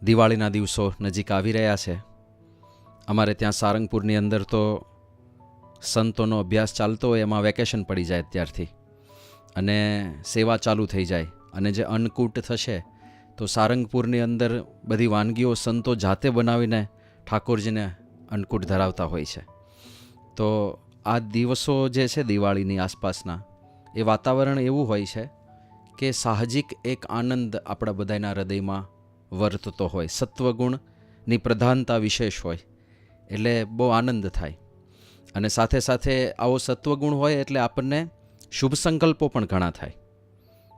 દિવાળીના દિવસો નજીક આવી રહ્યા છે. અમારે ત્યાં સારંગપુરની અંદર તો સંતોનો અભ્યાસ ચાલતો હોય, એમાં વેકેશન પડી જાય ત્યારથી અને સેવા ચાલુ થઈ જાય. અને જે અન્નકૂટ થશે તો સારંગપુરની અંદર બધી વાનગીઓ સંતો જાતે બનાવીને ઠાકોરજીને અન્નકૂટ ધરાવતા હોય છે. તો આ દિવસો જે છે દિવાળીની આસપાસના, એ વાતાવરણ એવું હોય છે કે સાહજિક એક આનંદ આપણા બધાના હૃદયમાં વર્તતો હોય. સત્વગુણની પ્રધાનતા વિશેષ હોય એટલે બહુ આનંદ થાય. અને સાથે સાથે આવો સત્વગુણ હોય એટલે આપણને શુભ સંકલ્પો પણ ઘણા થાય.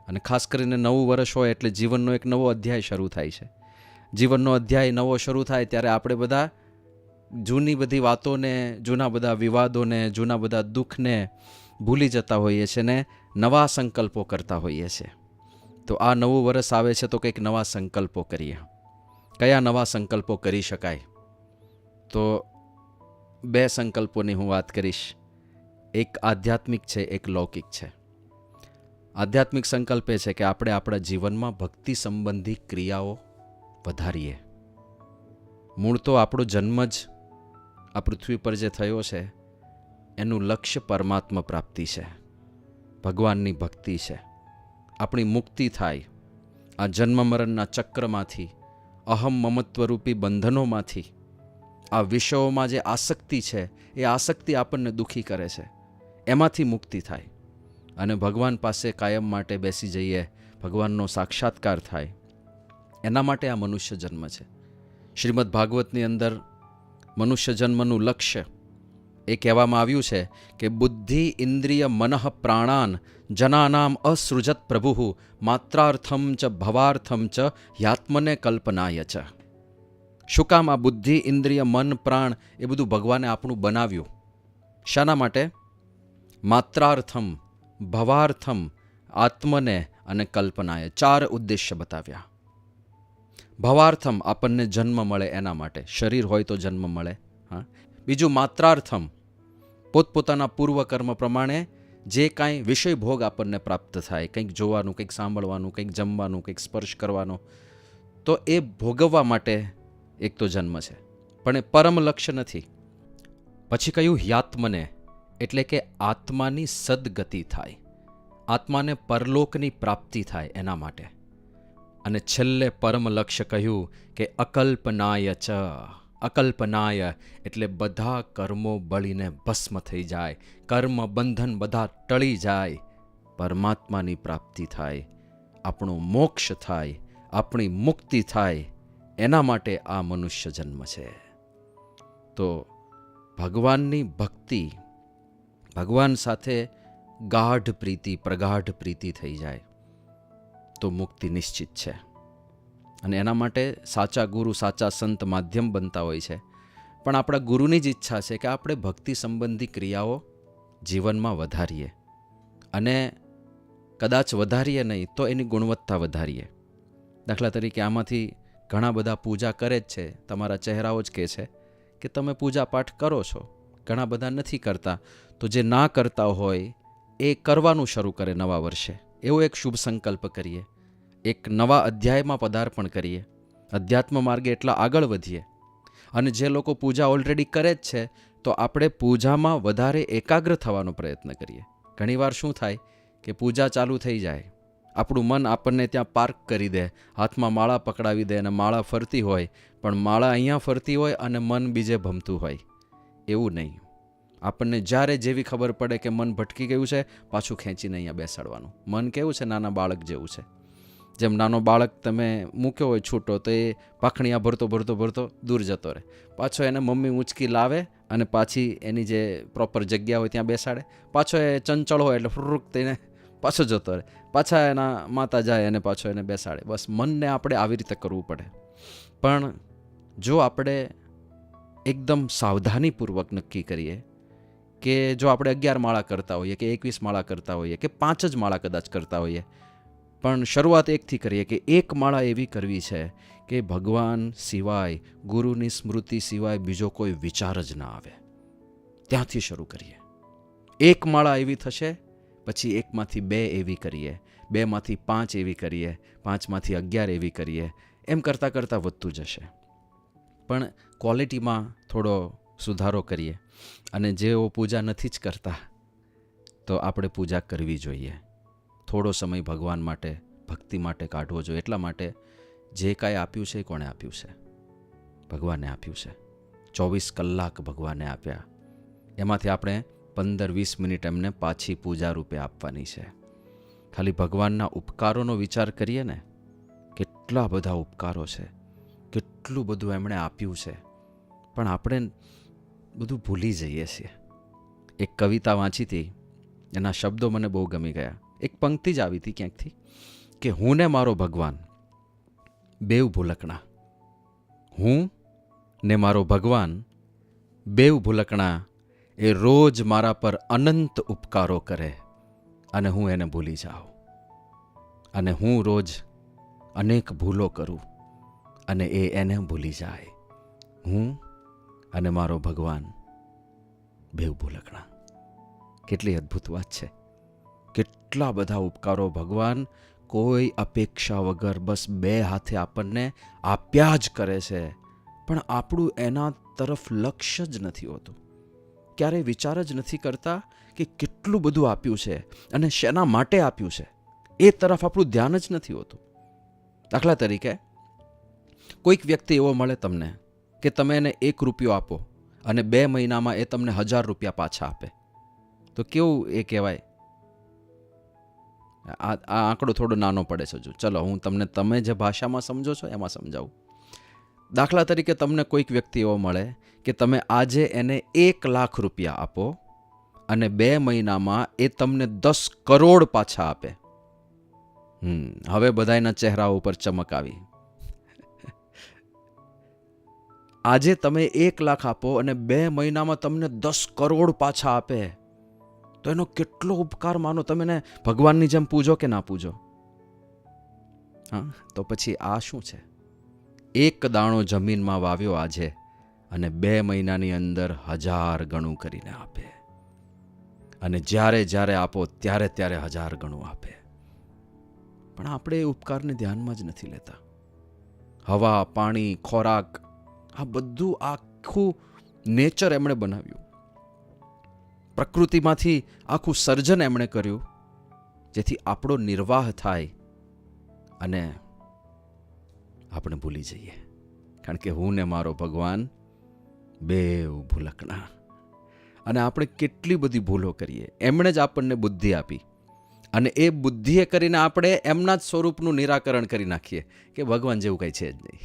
અને ખાસ કરીને નવું વર્ષ હોય એટલે જીવનનો એક નવો અધ્યાય શરૂ થાય છે. જીવનનો અધ્યાય નવો શરૂ થાય ત્યારે આપણે બધા જૂની બધી વાતોને, જૂના બધા વિવાદોને, જૂના બધા દુઃખને ભૂલી જતા હોઈએ છીએ ને નવા સંકલ્પો કરતા હોઈએ છીએ. તો આ નવું વર્ષ આવે છે તો કંઈક નવા સંકલ્પો કરીએ. કયા નવા સંકલ્પો કરી શકાય? તો 2 સંકલ્પોની હું વાત કરીશ. એક આધ્યાત્મિક છે, એક લૌકિક છે. આધ્યાત્મિક સંકલ્પ એ છે કે આપણે આપણા જીવનમાં ભક્તિ સંબંધી ક્રિયાઓ વધારીએ. મૂળ તો આપણો જન્મ જ આ પૃથ્વી પર જે થયો છે એનું લક્ષ્ય પરમાત્મા પ્રાપ્તિ છે, ભગવાનની ભક્તિ છે. આપણી મુક્તિ થાય આ જન્મ મરણના ચક્રમાંથી, અહમ મમત્વરૂપી બંધનોમાંથી. આ વિષયોમાં જે આસક્તિ છે એ આસક્તિ આપણને દુઃખી કરે છે, એમાંથી મુક્તિ થાય અને ભગવાન પાસે કાયમ માટે બેસી જઈએ, ભગવાનનો સાક્ષાત્કાર થાય. એના માટે આ મનુષ્ય જન્મ છે. શ્રીમદ ભાગવતની અંદર મનુષ્ય જન્મનું લક્ષ્ય એ કહેવામાં આવ્યું છે કે બુદ્ધિ ઇન્દ્રિય મનઃ પ્રાણાન જનાનામ અસૃજત પ્રભુ માત્રાર્થમ ચ ભવાર્થમ ચ યાત્મને કલ્પનાય ચ. શું કામ આ બુદ્ધિ ઇન્દ્રિય મન પ્રાણ એ બધું ભગવાને આપણું બનાવ્યું? શાના માટે? માત્રાર્થમ, ભવાર્થમ, આત્મને અને કલ્પનાએ 4 ઉદ્દેશ્ય બતાવ્યા. ભવાર્થમ આપણને જન્મ મળે એના માટે, શરીર હોય તો જન્મ મળે. હા. બીજું માત્રાર્થમ, પોતપોતાના પૂર્વકર્મ પ્રમાણે જે કાંઈ વિષય ભોગ આપણને પ્રાપ્ત થાય, કંઈક જોવાનું, કંઈક સાંભળવાનું, કંઈક જમવાનું, કંઈક સ્પર્શ કરવાનો, તો એ ભોગવવા માટે એક તો જન્મ છે. પણ એ પરમ લક્ષ્ય નથી. પછી કહ્યું યાત્મને, એટલે કે આત્માની સદગતિ થાય, આત્માને પરલોકની પ્રાપ્તિ થાય એના માટે. અને છેલ્લે પરમ લક્ષ્ય કહ્યું કે અકલ્પનાય ચ. અકલ્પનાય એટલે બધા કર્મો બળીને ભસ્મ થઈ જાય, કર્મ બંધન બધા ટળી જાય, પરમાત્માની પ્રાપ્તિ થાય, આપણો મોક્ષ થાય, આપણી મુક્તિ થાય. એના માટે આ મનુષ્ય જન્મ છે. તો ભગવાનની ભક્તિ, ભગવાન સાથે ગાઢ પ્રીતિ, પ્રગાઢ પ્રીતિ થઈ જાય તો મુક્તિ નિશ્ચિત છે. અને એના માટે સાચા ગુરુ, સાચા સંત માધ્યમ બનતા હોય છે. પણ આપણા ગુરુની જ ઈચ્છા છે કે આપણે ભક્તિ સંબંધી ક્રિયાઓ જીવનમાં વધારીએ. અને કદાચ વધારીએ નહીં તો એની ગુણવત્તા વધારીએ. દાખલા તરીકે આમાંથી ઘણા બધા પૂજા કરે જ છે, તમારા ચહેરાઓ જ કહે છે કે તમે પૂજા પાઠ કરો છો. ઘણા બધા નથી કરતા, તો જે ના કરતા હોય એ કરવાનું શરૂ કરે નવા વર્ષે. એવો એક શુભ સંકલ્પ કરીએ, એક નવા અધ્યાયમાં પદાર્પણ કરીએ, અધ્યાત્મ માર્ગે એટલા આગળ વધીએ. અને જે લોકો પૂજા ઓલરેડી કરે જ છે તો આપણે પૂજામાં વધારે એકાગ્ર થવાનો પ્રયત્ન કરીએ. ઘણીવાર શું થાય કે પૂજા ચાલુ થઈ જાય, આપણું મન આપણને ત્યાં પાર્ક કરી દે, હાથમાં માળા પકડાવી દે અને માળા ફરતી હોય, પણ માળા અહીંયા ફરતી હોય અને મન બીજે ભમતું હોય. એવું નહીં. આપણને જ્યારે જેવી ખબર પડે કે મન ભટકી ગયું છે, પાછું ખેંચીને અહીંયા બેસાડવાનું. મન કેવું છે? નાના બાળક જેવું છે. જેમ નાનો બાળક તમે મૂક્યો હોય છૂટો તો એ પાખણીયા ભરતો ભરતો ભરતો દૂર જતો રહે, પાછો એને મમ્મી ઊંચકી લાવે અને પાછી એની જે પ્રોપર જગ્યા હોય ત્યાં બેસાડે. પાછો એ ચંચળ હોય એટલે ફુરુક થઈને પાછો જતો રહે, પાછા એના માતા જાય અને પાછો એને બેસાડે. બસ મનને આપણે આવી રીતે કરવું પડે. પણ જો આપણે એકદમ સાવધાનીપૂર્વક નક્કી કરીએ કે જો આપણે 11 માળા કરતા હોઈએ કે 21 માળા કરતા હોઈએ કે 5 જ માળા કદાચ કરતા હોઈએ, પણ શરૂઆત એકથી કરીએ કે 1 માળા એવી કરવી છે કે ભગવાન સિવાય, ગુરુની સ્મૃતિ સિવાય બીજો કોઈ વિચાર જ ના આવે. ત્યાંથી શરૂ કરીએ. 1 માળા એવી થશે, પછી 1માંથી 2 એવી કરીએ, 2માંથી 5 એવી કરીએ, 5માંથી 11 એવી કરીએ, એમ કરતાં કરતાં વધતું જશે. પણ ક્વોલિટીમાં થોડો સુધારો કરીએ. અને જેઓ પૂજા નથી જ કરતા તો આપણે પૂજા કરવી જોઈએ. થોડો સમય ભગવાન માટે, ભક્તિ માટે કાઢવો જોઈએ. એટલા માટે જે કાંઈ આપ્યું છે એ કોણે આપ્યું છે? ભગવાને આપ્યું છે. 24 કલાક ભગવાને આપ્યા. એમાંથી આપણે 15-20 મિનિટ એમને પાછી પૂજા રૂપે આપવાની છે. ખાલી ભગવાનના ઉપકારોનો વિચાર કરીએ ને, કેટલા બધા ઉપકારો છે, કેટલું બધું એમણે આપ્યું છે, પણ આપણે બધું ભૂલી જઈએ છીએ. એક કવિતા વાંચી હતી, એના શબ્દો મને બહુ ગમી ગયા. એક પંક્તિ જ આવી હતી ક્યાંકથી કે હું ને મારો ભગવાન બેવ ભૂલકણા. હું ને મારો ભગવાન બેવ ભૂલકણા, એ રોજ મારા પર અનંત ઉપકારો કરે અને હું એને ભૂલી જાઉં. અને હું રોજ અનેક ભૂલો કરું અને એ એને ભૂલી જાય. હું અને મારો ભગવાન બેવ ભૂલકણા. કેટલી અદ્ભુત વાત છે. કેટલા બધા ઉપકારો ભગવાન કોઈ અપેક્ષા વગર બસ 2 હાથે આપણને આપ્યા જ કરે છે. પણ આપણું એના તરફ લક્ષ્ય જ નથી હોતું. ક્યારેય વિચાર જ નથી કરતા કે કેટલું બધું આપ્યું છે અને શેના માટે આપ્યું છે, એ તરફ આપણું ધ્યાન જ નથી હોતું. દાખલા તરીકે કોઈક વ્યક્તિ એવો મળે તમને કે તમે એને 1 રૂપિયો આપો અને 2 મહિનામાં એ તમને 1000 રૂપિયા પાછા આપે, તો કેવું એ કહેવાય? આ આંકડો થોડો નાનો પડે છે. ચલો હું તમને, તમે જે ભાષામાં સમજો છો એમાં સમજાવું. દાખલા તરીકે તમને કોઈક વ્યક્તિ એવો મળે કે તમે આજે એને 1 લાખ રૂપિયા આપો અને 2 મહિનામાં એ તમને 10 કરોડ પાછા આપે. હવે બધાના ચહેરા ઉપર ચમક આવી. આજે તમે 1 લાખ આપો અને 2 મહિનામાં તમને 10 કરોડ પાછા આપે, તો એનો કેટલો ઉપકાર માનો. તમે એને ભગવાનની જેમ પૂજો કે ના પૂજો? હા, તો પછી આ શું છે? 1 દાણો જમીનમાં વાવ્યો આજે અને 2 મહિનાની અંદર 1000 ગણું કરીને આપે. અને જ્યારે જ્યારે આપો ત્યારે ત્યારે 1000 ગણું આપે. પણ આપણે એ ઉપકારને ધ્યાનમાં જ નથી લેતા. હવા, પાણી, ખોરાક, આ બધું આખું નેચર એમણે બનાવ્યું. પ્રકૃતિમાંથી આખું સર્જન એમણે કર્યું જેથી આપણો નિર્વાહ થાય, અને આપણે ભૂલી જઈએ. કારણ કે હું ને મારો ભગવાન બેવ ભૂલકણા. અને આપણે કેટલી બધી ભૂલો કરીએ. એમણે જ આપણને બુદ્ધિ આપી અને એ બુદ્ધિએ કરીને આપણે એમના જ સ્વરૂપનું નિરાકરણ કરી નાખીએ કે ભગવાન જેવું કંઈ છે જ નહીં.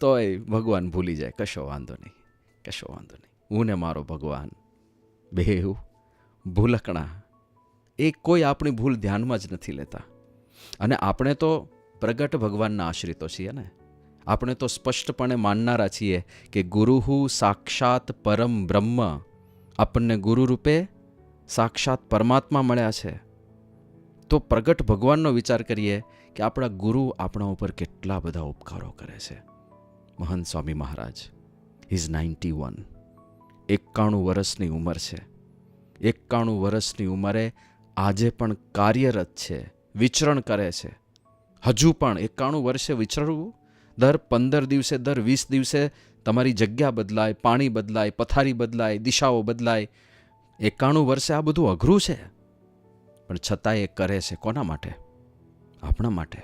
તોય ભગવાન ભૂલી જાય. કશો વાંધો નહીં, કશો વાંધો નહીં. હું ને મારો ભગવાન બેવ ભૂલકણા. એ કોઈ આપણી ભૂલ ધ્યાનમાં જ નથી લેતા. અને આપણે તો પ્રગટ ભગવાનના આશ્રિતો છીએ ને. આપણે તો સ્પષ્ટપણે માનનારા છીએ કે ગુરુહુ સાક્ષાત પરમ બ્રહ્મ. આપણને ગુરુ રૂપે સાક્ષાત પરમાત્મા મળ્યા છે. તો પ્રગટ ભગવાનનો વિચાર કરીએ કે આપણા ગુરુ આપણા ઉપર કેટલા બધા ઉપકારો કરે છે. મહંત સ્વામી મહારાજ, ઇઝ 91, 91 વર્ષની ઉંમર છે. 91 વર્ષની ઉંમરે આજે પણ કાર્યરત છે, વિચરણ કરે છે. હજુ પણ 91 વર્ષે વિચરવું, દર 15 દિવસે, દર 20 દિવસે તમારી જગ્યા બદલાય, પાણી બદલાય, પથારી બદલાય, દિશાઓ બદલાય. 91 વર્ષે આ બધું અઘરું છે, પણ છતાં એ કરે છે. કોના માટે? આપણા માટે.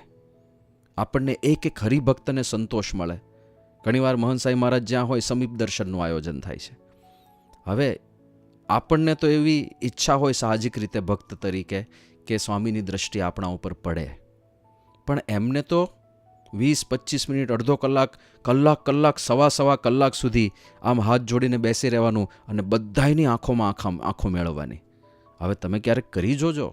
આપણને એક હરિભક્તને સંતોષ મળે. ઘણીવાર મહંત સાહેબ મહારાજ જ્યાં હોય સમીપ દર્શનનું આયોજન થાય છે. હવે આપણને તો એવી ઈચ્છા હોય સાહજિક રીતે ભક્ત તરીકે કે સ્વામીની દ્રષ્ટિ આપણા ઉપર પડે, પણ એમને તો 20-25 મિનિટ, અડધો કલાક, કલાક, સવા કલાક સુધી આમ હાથ જોડીને બેસી રહેવાનું અને બધાયની આંખોમાં આંખો મેળવવાની. હવે તમે ક્યારેક કરી જોજો.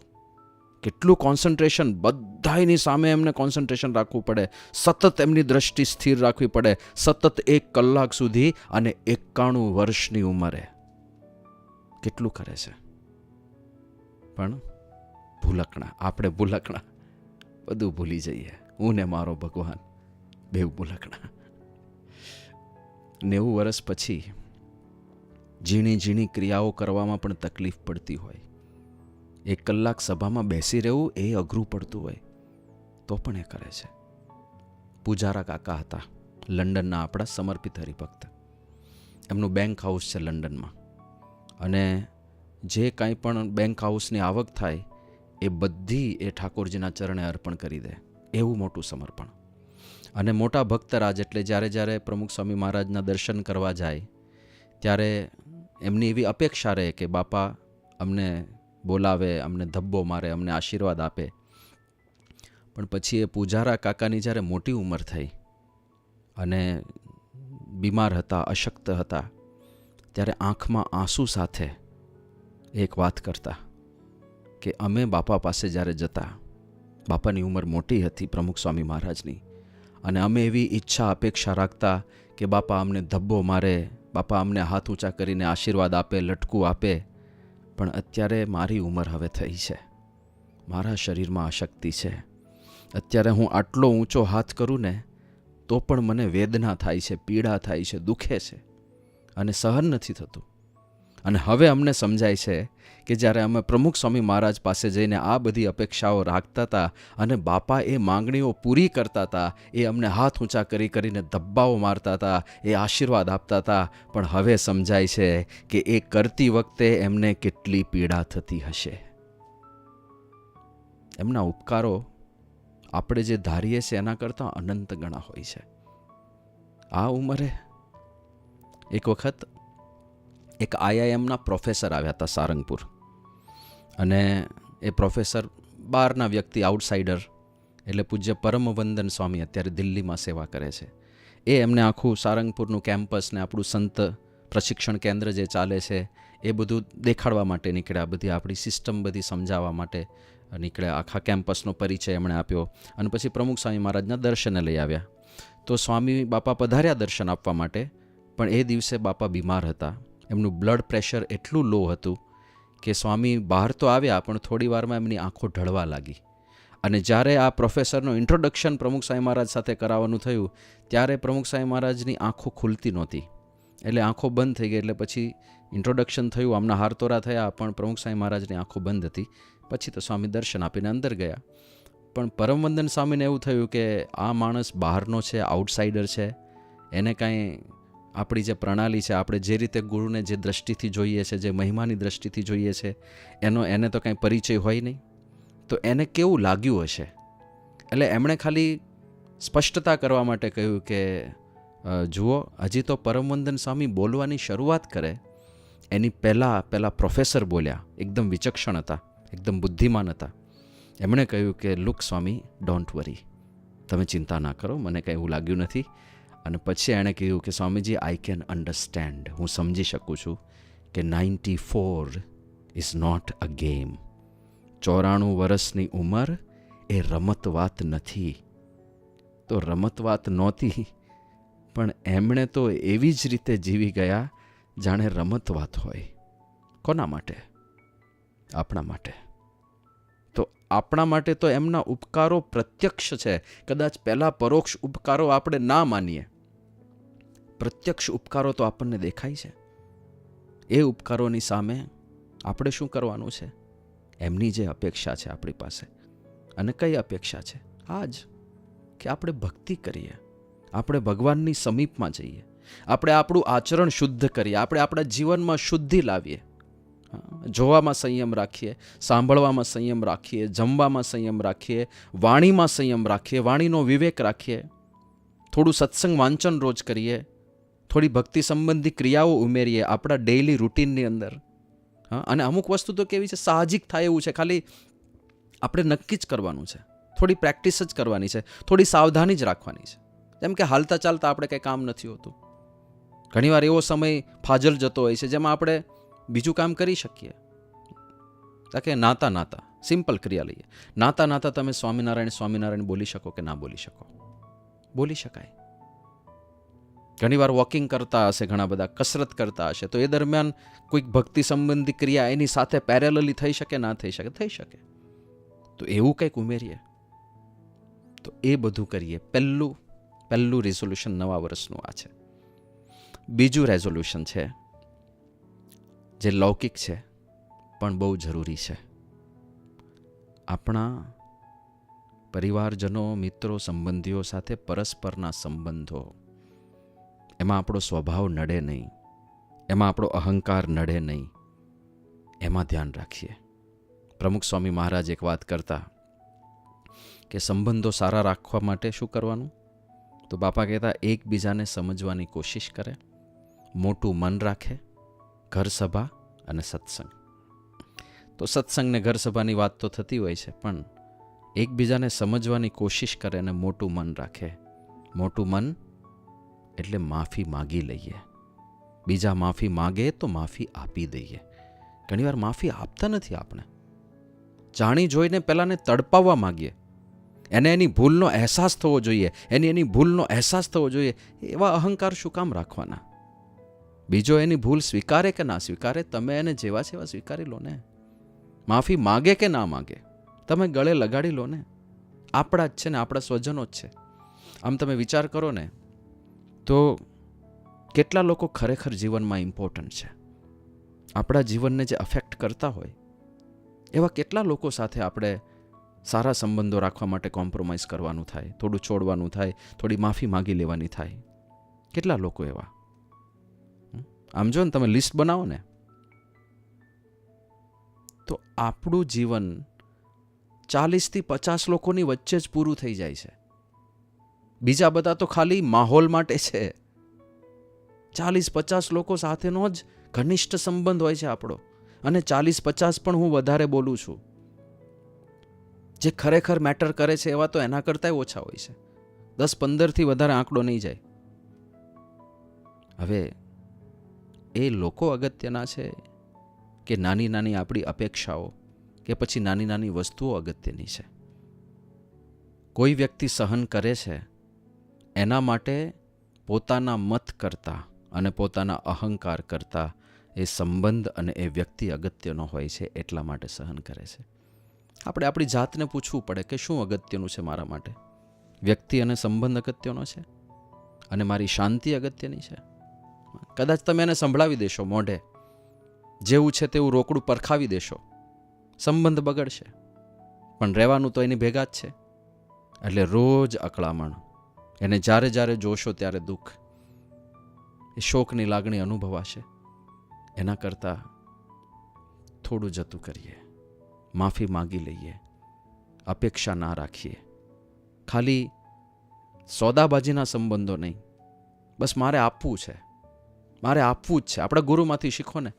કેટલું કોન્સન્ટ્રેશન, બધાયની સામે એમને કોન્સન્ટ્રેશન રાખવું પડે, સતત એમની દ્રષ્ટિ સ્થિર રાખવી પડે, સતત 1 કલાક સુધી, અને 91 વર્ષની ઉંમરે કેટલું કરે છે. પણ ભૂલકણા, આપણે ભૂલકણા, બધું ભૂલી જઈએ. હું ને મારો ભગવાન બેવ ભૂલકણા. 90 વર્ષ પછી ઝીણી ઝીણી ક્રિયાઓ કરવામાં પણ તકલીફ પડતી હોય. 1 કલાક સભામાં બેસી રહેવું એ અઘરું પડતું હોય, તો પણ એ કરે છે. પૂજારા કાકા હતા, લંડનના આપણા સમર્પિત હરિભક્ત. એમનું બેંક હાઉસ છે લંડનમાં, અને જે કાંઈ પણ બેંક હાઉસની આવક થાય એ બધી એ ઠાકોરજીના ચરણે અર્પણ કરી દે, એવું મોટું સમર્પણ. અને મોટા ભક્તરાજ એટલે જ્યારે જ્યારે પ્રમુખ સ્વામી મહારાજના દર્શન કરવા જાય ત્યારે એમની એવી અપેક્ષા રહે કે બાપા અમને બોલાવે, અમને ધબ્બો મારે, અમને આશીર્વાદ આપે. પણ પછી એ પૂજારા કાકાની જ્યારે મોટી ઉંમર થઈ અને બીમાર હતા, અશક્ત હતા, ત્યારે આંખમાં આંસુ સાથે એક વાત કરતા કે અમે બાપા પાસે જ્યારે જતા, બાપાની ઉંમર મોટી હતી પ્રમુખ સ્વામી મહારાજની, અને અમે એવી ઈચ્છા અપેક્ષા રાખતા કે બાપા અમને ધબ્બો મારે, બાપા અમને હાથ ઊંચા કરીને આશીર્વાદ આપે, લટકું આપે. પણ અત્યારે મારી ઉંમર હવે થઈ છે, મારા શરીરમાં અશક્તિ છે, અત્યારે હું આટલો ઊંચો હાથ કરું ને તો પણ મને વેદના થાય છે, પીડા થાય છે, દુખે છે અને સહન નથી થતું. અને હવે અમને સમજાય છે કે જ્યારે અમે પ્રમુખ સ્વામી મહારાજ પાસે જઈને આ બધી અપેક્ષાઓ રાખતા હતા અને બાપા એ માંગણીઓ પૂરી કરતા હતા, એ અમને હાથ ઊંચા કરીને ધબ્બાઓ મારતા હતા, એ આશીર્વાદ આપતા હતા, પણ હવે સમજાય છે કે એ કરતી વખતે એમને કેટલી પીડા થતી હશે. એમના ઉપકારો આપણે જે ધારીએ છીએ એના કરતાં અનંત ગણા હોય છે. આ ઉંમરે એક વખત એક IIMના પ્રોફેસર આવ્યા હતા સારંગપુર, અને એ પ્રોફેસર બહારના વ્યક્તિ, આઉટસાઇડર, એટલે પૂજ્ય પરમવંદન સ્વામી અત્યારે દિલ્હીમાં સેવા કરે છે. એ એમને આખું સારંગપુરનું કેમ્પસ ને આપણું સંત પ્રશિક્ષણ કેન્દ્ર જે ચાલે છે એ બધું દેખાડવા માટે નીકળ્યા, બધી આપણી સિસ્ટમ બધી સમજાવવા માટે નીકળ્યા. આખા કેમ્પસનો પરિચય એમણે આપ્યો અને પછી પ્રમુખ સ્વામી મહારાજના દર્શને લઈ આવ્યા. તો સ્વામી બાપા પધાર્યા દર્શન આપવા માટે, પણ એ દિવસે બાપા બીમાર હતા. એમનું બ્લડ પ્રેશર એટલું લો હતું કે સ્વામી બહાર તો આવ્યા પણ થોડી વારમાં એમની આંખો ઢળવા લાગી. અને જ્યારે આ પ્રોફેસરનું ઇન્ટ્રોડક્શન પ્રમુખ સ્વામી મહારાજ સાથે કરાવવાનું થયું ત્યારે પ્રમુખ સ્વામી મહારાજની આંખો ખુલતી નહોતી, એટલે આંખો બંધ થઈ ગઈ. એટલે પછી ઇન્ટ્રોડક્શન થયું, આમના હારતોરા થયા, પણ પ્રમુખ સ્વામી મહારાજની આંખો બંધ હતી. પછી તો સ્વામી દર્શન આપીને અંદર ગયા. પણ પરમવંદન સ્વામીને એવું થયું કે આ માણસ બહારનો છે, આઉટસાઇડર છે, એને કાંઈ આપણી જે પ્રણાલી છે, આપણે જે રીતે ગુરુને જે દ્રષ્ટિથી જોઈએ છે, જે મહિમાની દ્રષ્ટિથી જોઈએ છે, એને તો કાંઈ પરિચય હોય નહીં. તો એને કેવું લાગ્યું હશે? એટલે એમણે ખાલી સ્પષ્ટતા કરવા માટે કહ્યું કે જુઓ, હજી તો પરમવંદન સ્વામી બોલવાની શરૂઆત કરે એની પહેલાં પ્રોફેસર બોલ્યા. એકદમ વિચક્ષણ હતા, એકદમ બુદ્ધિમાન હતા. એમણે કહ્યું કે લુક સ્વામી, ડોન્ટ વરી, તમે ચિંતા ના કરો, મને કંઈ એવું લાગ્યું નથી. અને પછી એણે કહ્યું કે સ્વામીજી, આઈ કેન અન્ડરસ્ટેન્ડ, હું સમજી શકું છું કે 94 ઇઝ નોટ અ ગેમ. 94 વર્ષની ઉંમર એ રમત વાત નથી. તો રમત વાત નહોતી, પણ એમણે તો એવી જ રીતે જીવી ગયા જાણે રમત વાત હોય. કોના માટે? આપણા માટે. તો આપણા માટે તો એમના ઉપકારો પ્રત્યક્ષ છે. કદાચ પહેલાં પરોક્ષ ઉપકારો આપણે ના માનીએ, પ્રત્યક્ષ ઉપકારો તો આપણને દેખાય છે. એ ઉપકારોની સામે આપણે શું કરવાનું છે? એમની જે અપેક્ષા છે આપણી પાસે, અને કઈ અપેક્ષા છે? આ જ કે આપણે ભક્તિ કરીએ, આપણે ભગવાનની સમીપમાં જઈએ, આપણે આપણું આચરણ શુદ્ધ કરીએ, આપણે આપણા જીવનમાં શુદ્ધિ લાવીએ, જોવામાં સંયમ રાખીએ, સાંભળવામાં સંયમ રાખીએ, જમવામાં સંયમ રાખીએ, વાણીમાં સંયમ રાખીએ, વાણીનો વિવેક રાખીએ, થોડું સત્સંગ વાંચન રોજ કરીએ, થોડી ભક્તિ સંબંધી ક્રિયાઓ ઉમેરીએ આપણા ડેઇલી રૂટીનની અંદર. અને અમુક વસ્તુ તો કેવી છે, સાહજિક થાય એવું છે, ખાલી આપણે નક્કી જ કરવાનું છે, થોડી પ્રેક્ટિસ જ કરવાની છે, થોડી સાવધાની જ રાખવાની છે. જેમ કે હાલતા ચાલતા આપણે કંઈ કામ નથી હોતું. ઘણીવાર એવો સમય ફાજલ જતો હોય છે જેમાં આપણે બીજું કામ કરી શકીએ. કે નાતા સિમ્પલ ક્રિયા લઈએ. નાતા તમે સ્વામિનારાયણ બોલી શકો કે ના બોલી શકો? બોલી શકાય. ઘણીવાર વોકિંગ કરતા હશે, ઘણા બધા કસરત કરતા હશે, તો એ દરમિયાન કોઈક ભક્તિ સંબંધી ક્રિયા એની સાથે પેરેલલી થઈ શકે, ના થઈ શકે? થઈ શકે. તો એવું કંઈક ઉમેરીએ, તો એ બધું કરીએ. પહેલું રિઝોલ્યુશન નવા વર્ષનું આ છે. બીજું રેઝોલ્યુશન છે જે લૌકિક છે પણ બહુ જરૂરી છે. આપણા પરિવારજનો, મિત્રો, સંબંધીઓ સાથે પરસ્પરના સંબંધો, એમાં આપણો સ્વભાવ નડે નહીં, એમાં આપણો અહંકાર નડે નહીં, એમાં ધ્યાન રાખીએ. પ્રમુખ સ્વામી મહારાજ એક વાત કરતા કે સંબંધો સારા રાખવા માટે શું કરવાનું? તો બાપા કહેતા એકબીજાને સમજવાની કોશિશ કરે, મોટું મન રાખે, ઘર સભા અને સત્સંગ. તો સત્સંગ ને ઘર સભાની વાત તો થતી હોય છે, પણ એકબીજાને સમજવાની કોશિશ કરે અને મોટું મન રાખે. મોટું મન એટલે માફી માગી લઈએ. બીજા માફી માગે તો માફી આપી દઈએ. ઘણીવાર માફી આપતા નથી આપણે. જાણી જોઈને પહેલાંને તડપાવવા માગીએ. એને એની ભૂલનો અહેસાસ થવો જોઈએ, એની ભૂલનો અહેસાસ થવો જોઈએ. એવા અહંકાર શું કામ રાખવાના? બીજો એની ભૂલ સ્વીકારે કે ના સ્વીકારે, તમે એને જેવા છે એવા સ્વીકારી લો ને. માફી માગે કે ના માગે, તમે ગળે લગાડી લો ને. આપણા જ છે ને, આપણા સ્વજનો જ છે. આમ તમે વિચાર કરો ને તો કેટલા લોકો ખરેખર જીવનમાં ઇમ્પોર્ટન્ટ છે, આપણા જીવનને જે અફેક્ટ કરતા હોય, એવા કેટલા લોકો સાથે આપણે સારા સંબંધો રાખવા માટે કોમ્પ્રોમાઇઝ કરવાનું થાય, થોડું છોડવાનું થાય, થોડી માફી માગી લેવાની થાય. કેટલા લોકો એવા? આમ જો ને, તમે લિસ્ટ બનાવો ને તો આપણું જીવન 40થી 50 લોકોની વચ્ચે જ પૂરું થઈ જાય છે. બીજા બધા તો ખાલી માહોલ માટે છે. 40-50 લોકો સાથેનો જ ઘનિષ્ઠ સંબંધ હોય છે આપણો. અને 40-50 પણ હું વધારે બોલું છું. જે ખરેખર મેટર કરે છે એવા તો એના કરતાંય ઓછા હોય છે. 10-15થી વધારે આંકડો નહીં જાય. હવે એ લોકો અગત્યના છે કે નાની નાની આપણી અપેક્ષાઓ કે પછી નાની નાની વસ્તુઓ અગત્યની છે? કોઈ વ્યક્તિ સહન કરે છે એના માટે પોતાના મત કરતાં અને પોતાના અહંકાર કરતાં એ સંબંધ અને એ વ્યક્તિ અગત્યનો હોય છે, એટલા માટે સહન કરે છે. આપણે આપણી જાતને પૂછવું પડે કે શું અગત્યનું છે મારા માટે? વ્યક્તિ અને સંબંધ અગત્યનો છે અને મારી શાંતિ અગત્યની છે? કદાચ તમે એને સંભળાવી દેશો મોઢે, જેવું છે તેવું રોકડું પરખાવી દેશો, સંબંધ બગડશે. પણ રહેવાનું તો એની ભેગા જ છે. એટલે રોજ અકળામણ, એને જ્યારે જ્યારે જોશો ત્યારે દુઃખ, એ શોકની લાગણી અનુભવાશે. એના કરતાં થોડું જતું કરીએ, માફી માગી લઈએ, અપેક્ષા ના રાખીએ. ખાલી સોદાબાજીના સંબંધો નહીં, બસ મારે આપવું છે, મારે આપવું જ છે. આપણા ગુરુમાંથી શીખો ને,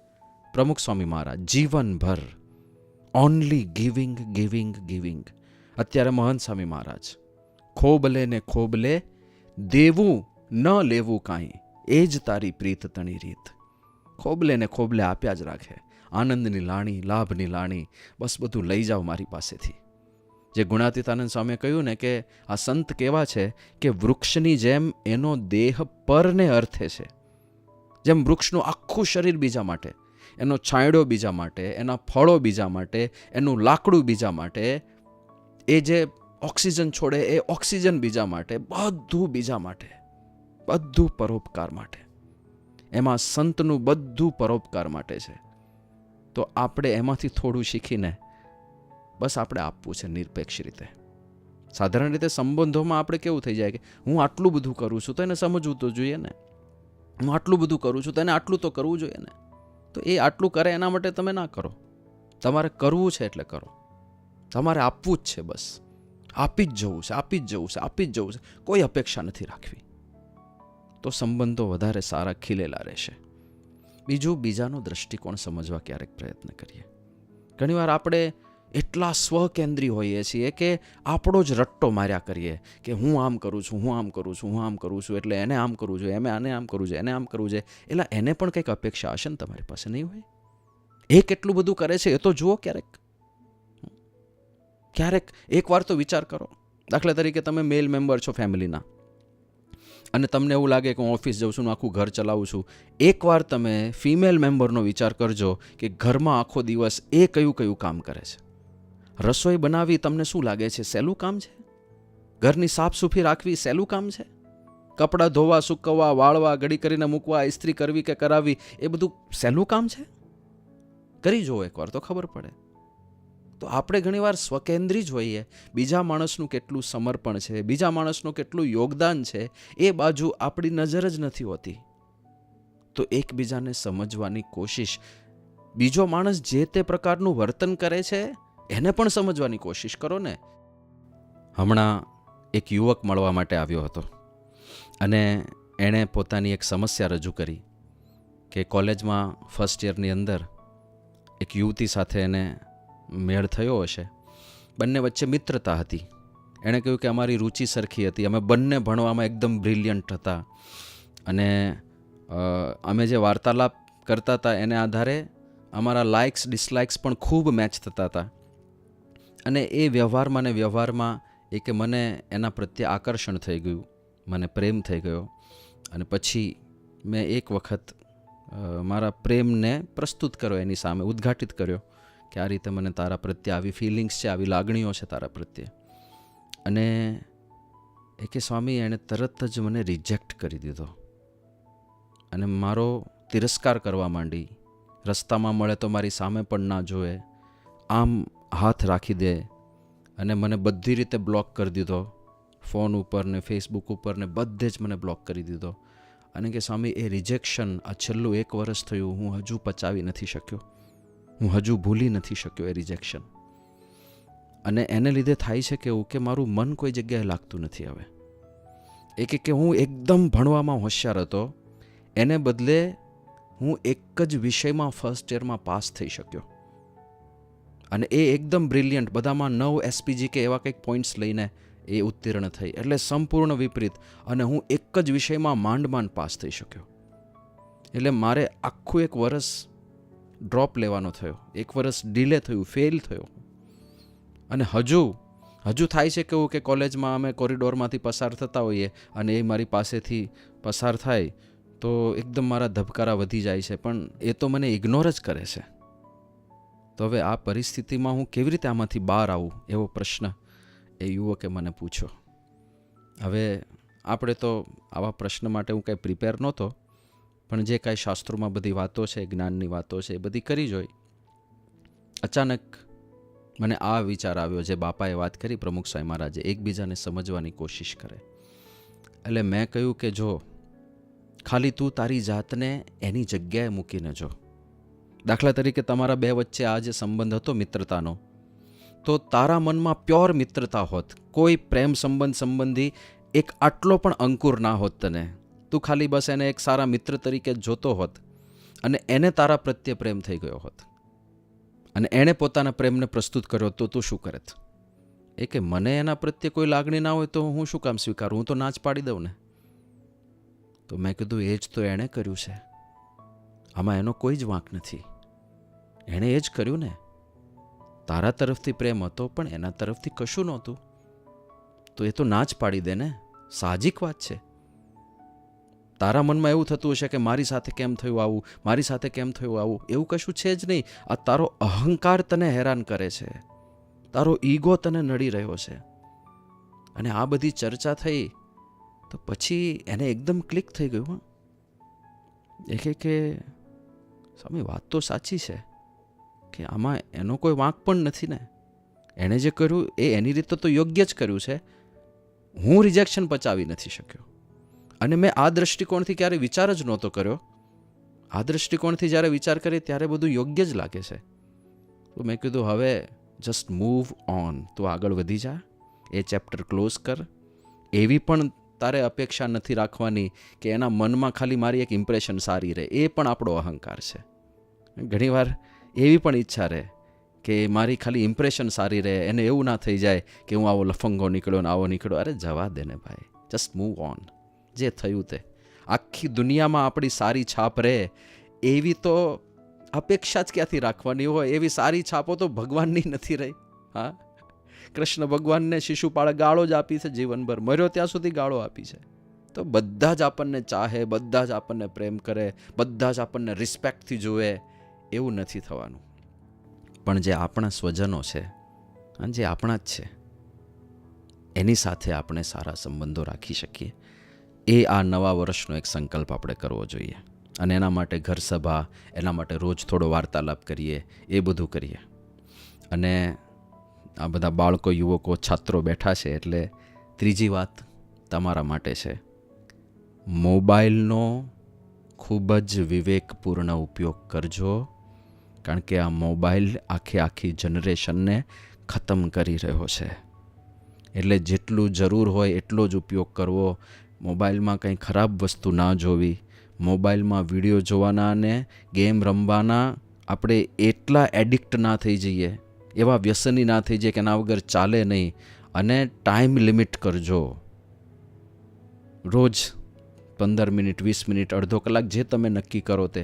પ્રમુખ સ્વામી મહારાજ જીવનભર ઓનલી ગિવિંગ ગિવિંગ ગિવિંગ. અત્યારે મહંત સ્વામી મહારાજ ખોબલે ને ખોબલે, દેવું ન લેવું કાંઈ, એ જ તારી પ્રીત તણી રીત. ખોબલે ને ખોબલે આપ્યા જ રાખે. આનંદની લાણી, લાભની લાણી, બસ બધું લઈ જાઓ મારી પાસેથી. જે ગુણાતીતાનંદ સ્વામીએ કહ્યું ને કે આ સંત કેવા છે કે વૃક્ષની જેમ એનો દેહ પરને અર્થે છે. જેમ વૃક્ષનું આખું શરીર બીજા માટે, એનો છાંયડો બીજા માટે, એના ફળો બીજા માટે, એનું લાકડું બીજા માટે, એ જે ઓક્સિજન છોડે એ ઓક્સિજન બીજા માટે, બધું બીજા માટે, બધું પરોપકાર માટે. એમાં સંતનું બધું પરોપકાર માટે છે. તો આપણે એમાંથી થોડું શીખીને બસ આપણે આપવું છે નિરપેક્ષ રીતે. સાધારણ રીતે સંબંધોમાં આપણે કેવું થઈ જાય કે હું આટલું બધું કરું છું તો એને સમજવું તો જોઈએ ને, હું આટલું બધું કરું છું તો એને આટલું તો કરવું જોઈએ ને. તો એ આટલું કરે એના માટે તમે ના કરો. તમારે કરવું છે એટલે કરો. તમારે આપવું જ છે, બસ આપી જ જવું છે, આપી જ જવું છે, આપી જ જવું છે. કોઈ અપેક્ષા નથી રાખવી. તો સંબંધો વધારે સારા ખીલેલા રહેશે. બીજું, બીજાનો દ્રષ્ટિકોણ સમજવા ક્યારેક પ્રયત્ન કરીએ. ઘણીવાર આપણે એટલા સ્વકેન્દ્રી હોઈએ છીએ કે આપણો જ રટ્ટો માર્યા કરીએ કે હું આમ કરું છું, હું આમ કરું છું, હું આમ કરું છું, એટલે એને આમ કરવું જોઈએ, એમે આને આમ કરવું જોઈએ, એને આમ કરવું જોઈએ. એટલે એને પણ કંઈક અપેક્ષા હશે ને તમારી પાસે, નહીં હોય? એ કેટલું બધું કરે છે એ તો જુઓ ક્યારેક. ક્યારેક એકવાર તો વિચાર કરો. દાખલા તરીકે તમે મેલ મેમ્બર છો ફેમિલીના અને તમને એવું લાગે કે હું ઓફિસ જાઉં છું ને આખું ઘર ચલાવું છું. એકવાર તમે ફિમેલ મેમ્બરનો વિચાર કરજો કે ઘરમાં આખો દિવસ એ કયું કયું કામ કરે છે. રસોઈ બનાવવી તમને શું લાગે છે સહેલું કામ છે? ઘરની સાફ સૂફી રાખવી સહેલું કામ છે? કપડાં ધોવા, સૂકવવા, વાળવા, ઘડી કરીને મૂકવા, ઇસ્ત્રી કરવી કે કરાવવી, એ બધું સહેલું કામ છે? કરી જુઓ એકવાર તો ખબર પડે. તો આપણે ઘણીવાર સ્વકેન્દ્રી જ હોઈએ. બીજા માણસનું કેટલું સમર્પણ છે, બીજા માણસનું કેટલું યોગદાન છે, એ બાજુ આપણી નજર જ નથી હોતી. તો એકબીજાને સમજવાની કોશિશ, બીજો માણસ જે તે પ્રકારનું વર્તન કરે છે એને પણ સમજવાની કોશિશ કરો ને. હમણાં એક યુવક મળવા માટે આવ્યો હતો અને એણે પોતાની એક સમસ્યા રજૂ કરી કે કોલેજમાં ફર્સ્ટ યરની અંદર એક યુવતી સાથે એને મેળ થયો હશે. બંને વચ્ચે મિત્રતા હતી. એણે કહ્યું કે અમારી રુચિ સરખી હતી, અમે બંને ભણવામાં એકદમ બ્રિલિયન્ટ હતા અને અમે જે વાર્તાલાપ કરતા હતા એને આધારે અમારા લાઇક્સ ડિસલાઇક્સ પણ ખૂબ મેચ થતા હતા. અને એ વ્યવહારમાં ને વ્યવહારમાં એ કે મને એના પ્રત્યે આકર્ષણ થઈ ગયું, મને પ્રેમ થઈ ગયો. અને પછી મેં એક વખત મારા પ્રેમને પ્રસ્તુત કર્યો, એની સામે ઉદ્ઘાટિત કર્યો કે આ રીતે મને તારા પ્રત્યે આવી ફિલિંગ્સ છે, આવી લાગણીઓ છે તારા પ્રત્યે. અને એ કે સ્વામી, એણે તરત જ મને રિજેક્ટ કરી દીધો અને મારો તિરસ્કાર કરવા માંડી. રસ્તામાં મળે તો મારી સામે પણ ના જોવે, આમ હાથ રાખી દે અને મને બધી રીતે બ્લોક કરી દીધો. ફોન ઉપર ને ફેસબુક ઉપર ને બધે જ મને બ્લોક કરી દીધો. અને કે સ્વામી, એ રિજેક્શન આ છેલ્લું 1 વર્ષ થયું, હું હજુ પચાવી નથી શક્યો, હું હજુ ભૂલી નથી શક્યો એ રિજેક્શન. અને એને લીધે થાય છે કે એવું કે મારું મન કોઈ જગ્યાએ લાગતું નથી હવે. એ કે હું એકદમ ભણવામાં હોશિયાર હતો, એને બદલે હું એક જ વિષયમાં ફર્સ્ટ યરમાં પાસ થઈ શક્યો અને એ એકદમ બ્રિલિયન્ટ, બધામાં 9 SPG કે એવા કંઈક પોઈન્ટ્સ લઈને એ ઉત્તીર્ણ થઈ. એટલે સંપૂર્ણ વિપરીત. અને હું એક જ વિષયમાં માંડ પાસ થઈ શક્યો. એટલે મારે આખું 1 વર્ષ ડ્રોપ લેવાનો થયો, 1 વર્ષ ડિલે થયું, ફેલ થયો. અને હજુ થાય છે કેવું કે કોલેજમાં અમે કોરિડોરમાંથી પસાર થતા હોઈએ અને એ મારી પાસેથી પસાર થાય તો એકદમ મારા ધબકારા વધી જાય છે, પણ એ તો મને ઇગ્નોર જ કરે છે. તો હવે આ પરિસ્થિતિમાં હું કેવી રીતે આમાંથી બહાર આવું, એવો પ્રશ્ન એ યુવકે મને પૂછ્યો. હવે આપણે તો આવા પ્રશ્ન માટે હું કંઈ પ્રિપેર નહોતો, પણ જે કાંઈ શાસ્ત્રોમાં બધી વાતો છે, જ્ઞાનની વાતો છે, એ બધી કરી જોઈ. અચાનક મને આ વિચાર આવ્યો, જે બાપાએ વાત કરી પ્રમુખ સ્વામી મહારાજે, એકબીજાને સમજવાની કોશિશ કરે. એટલે મેં કહ્યું કે જો ખાલી તું તારી જાતને એની જગ્યાએ મૂકીને જો. દાખલા તરીકે તમારા બે વચ્ચે આ જે સંબંધ હતો મિત્રતાનો, તો તારા મનમાં પ્યોર મિત્રતા હોત, કોઈ પ્રેમ સંબંધી એક આટલો પણ અંકુર ના હોત તને, તું ખાલી બસ એને એક સારા મિત્ર તરીકે જોતો હોત અને એને તારા પ્રત્યે પ્રેમ થઈ ગયો હોત અને એણે પોતાના પ્રેમને પ્રસ્તુત કર્યો, તો તું શું કરત? એ કે મને એના પ્રત્યે કોઈ લાગણી ના હોય તો હું શું કામ સ્વીકારું, હું તો ના જ પાડી દઉં ને. તો મેં કીધું એ જ તો એણે કર્યું છે, આમાં એનો કોઈ જ વાંક નથી. એણે એ જ કર્યું ને. તારા તરફથી પ્રેમ હતો પણ એના તરફથી કશું નહોતું, તો એ તો ના જ પાડી દે ને, સાહજિક વાત છે. તારા મનમાં એવું થતું હશે કે મારી સાથે કેમ થયું આવું, મારી સાથે કેમ થયું આવું, એવું કશું છે જ નહીં. આ તારો અહંકાર તને હેરાન કરે છે, તારો ઈગો તને નડી રહ્યો છે. અને આ બધી ચર્ચા થઈ તો પછી એને એકદમ ક્લિક થઈ ગયું. એ કે સ્વામી, વાત તો સાચી છે કે આમાં એનો કોઈ વાંક પણ નથી ને. એણે જે કર્યું એ એની રીતે તો યોગ્ય જ કર્યું છે, હું રિજેક્શન પચાવી નથી શક્યો. અને મેં આ દૃષ્ટિકોણથી ક્યારે વિચાર જ નહોતો કર્યો. આ દૃષ્ટિકોણથી જ્યારે વિચાર કરીએ ત્યારે બધું યોગ્ય જ લાગે છે. તો મેં કીધું હવે જસ્ટ મૂવ ઓન, તું આગળ વધી જા, એ ચેપ્ટર ક્લોઝ કર. એવી પણ તારે અપેક્ષા નથી રાખવાની કે એના મનમાં ખાલી મારી એક ઇમ્પ્રેશન સારી રહે, એ પણ આપણો અહંકાર છે. ઘણીવાર એવી પણ ઈચ્છા રહે કે મારી ખાલી ઇમ્પ્રેશન સારી રહે, એને એવું ના થઈ જાય કે હું આવો લફંગો નીકળ્યો ને આવો નીકળ્યો. અરે જવા દે ને ભાઈ, જસ્ટ મૂવ ઓન. જે થયું તે. આખી દુનિયામાં આપણી સારી છાપ રહે એવી તો અપેક્ષા જ ક્યાંથી રાખવાની હોય? એવી સારી છાપો તો ભગવાનની નથી રહી. હા, કૃષ્ણ ભગવાનને શિશુપાળે ગાળો જ આપી છે જીવનભર, મર્યો ત્યાં સુધી ગાળો આપી છે. તો બધા જ આપણને ચાહે, બધા જ આપણને પ્રેમ કરે, બધા જ આપણને રિસ્પેક્ટથી જુએ, એવું નથી થવાનું. પણ જે આપણા સ્વજનો છે, જે આપણા જ છે, એની સાથે આપણે સારા સંબંધો રાખી શકીએ, એ આ નવા વર્ષનો એક સંકલ્પ આપણે કરવો જોઈએ. અને એના માટે ઘર સભા, એના માટે રોજ થોડો વાર્તાલાપ કરીએ, એ બધું કરીએ. અને આ બધા બાળકો, યુવકો, છાત્રો બેઠા છે, એટલે ત્રીજી વાત તમારા માટે છે. મોબાઈલનો ખૂબ જ વિવેકપૂર્ણ ઉપયોગ કરજો, કારણ કે આ મોબાઈલ આખી જનરેશનને ખતમ કરી રહ્યો છે. એટલે જેટલું જરૂર હોય એટલો જ ઉપયોગ કરવો. મોબાઈલમાં કંઈ ખરાબ વસ્તુ ના જોવી. મોબાઈલમાં વિડીયો જોવાના અને ગેમ રમવાના આપણે એટલા એડિક્ટ ના થઈ જઈએ, એવા વ્યસની ના થઈ જઈએ કે એના વગર ચાલે નહીં. અને ટાઈમ લિમિટ કરજો. રોજ 15 મિનિટ, 20 મિનિટ, અડધો કલાક, જે તમે નક્કી કરો તે.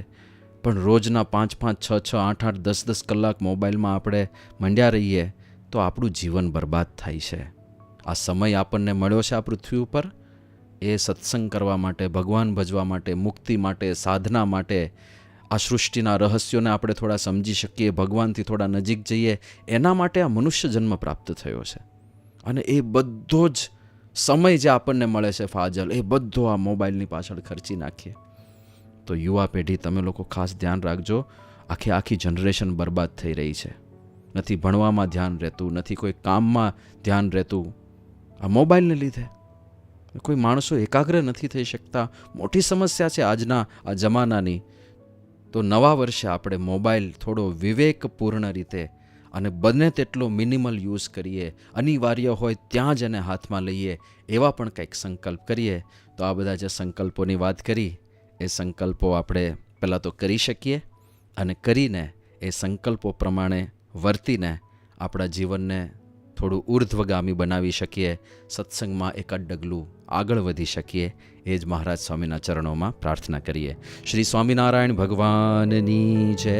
પણ રોજના 5-5, 6-6, 8-8, 10-10 કલાક મોબાઈલમાં આપણે મંડ્યા રહીએ તો આપણું જીવન બરબાદ થાય છે. આ સમય આપણને મળ્યો છે આ પૃથ્વી ઉપર, એ સત્સંગ કરવા માટે, ભગવાન ભજવા માટે, મુક્તિ માટે, સાધના માટે, આ સૃષ્ટિના રહસ્યોને આપણે થોડા સમજી શકીએ, ભગવાનથી થોડા નજીક જઈએ, એના માટે આ મનુષ્ય જન્મ પ્રાપ્ત થયો છે. અને એ બધો જ સમય જે આપણને મળે છે ફાજલ, એ બધો આ મોબાઈલની પાછળ ખર્ચી નાખીએ. તો યુવા પેઢી, તમે લોકો ખાસ ધ્યાન રાખજો. આખી જનરેશન બરબાદ થઈ રહી છે. નથી ભણવામાં ધ્યાન રહેતું, નથી કોઈ કામમાં ધ્યાન રહેતું, આ મોબાઈલને લીધે. કોઈ માણસો એકાગ્ર નથી થઈ શકતા. મોટી સમસ્યા છે આજના આ જમાનાની. તો નવા વર્ષે આપણે મોબાઈલ થોડો વિવેકપૂર્ણ રીતે અને બને તેટલો મિનિમલ યુઝ કરીએ. અનિવાર્ય હોય ત્યાં જ એને હાથમાં લઈએ, એવા પણ કંઈક સંકલ્પ કરીએ. તો આ બધા જે સંકલ્પોની વાત કરી, એ સંકલ્પો આપણે પહેલાં તો કરી શકીએ, અને કરીને એ સંકલ્પો પ્રમાણે વર્તીને આપણા જીવનને થોડું ઉર્ધ્વગામી બનાવી શકીએ, સત્સંગમાં એકાદ ડગલું આગળ વધી શકીએ. એ જ મહારાજ સ્વામીના ચરણોમાં પ્રાર્થના કરીએ. શ્રી સ્વામિનારાયણ ભગવાનની જય.